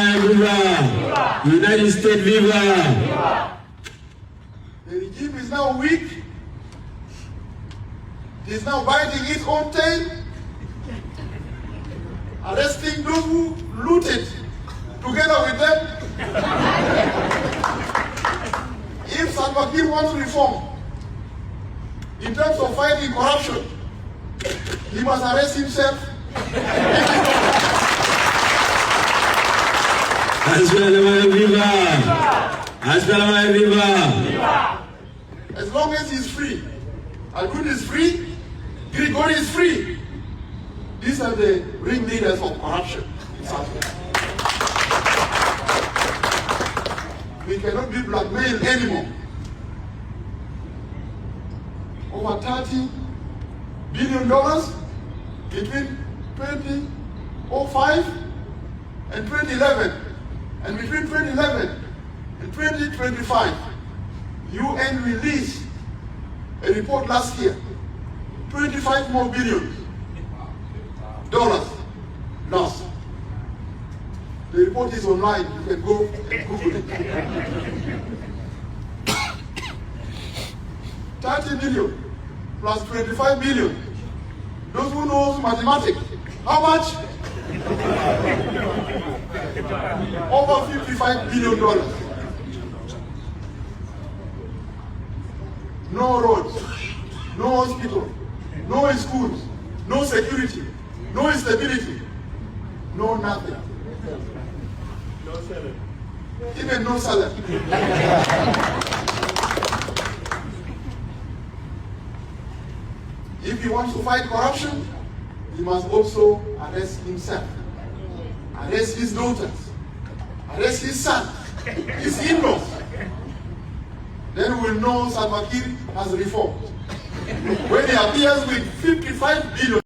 Maya, viva! United States, viva! The regime is now weak. It is now biting its own tail, arresting those who looted together with them. If Salva Kiir wants reform in terms of fighting corruption, he must arrest himself. SPLM-IO, viva! SPLM-IO, viva! As long as he's free, Agun is free, Grigori is free. These are the ringleaders of corruption in South Sudan. We cannot be blackmailed anymore. Over $30 billion between 2005 and 2011, and between 2011 and 2025, UN released a report last year, $25 more billion lost. The report is online, you can go and Google it. 30 million plus 25 million. Those who know mathematics, how much? Over $55 billion. No roads, no hospital, no schools, no security, no stability, no nothing. No salary. Even no salary. If he wants to fight corruption, he must also arrest himself, arrest his daughters, arrest his son, his in-laws. Then we'll know Salva Kiir has reformed. When he appears with $55 billion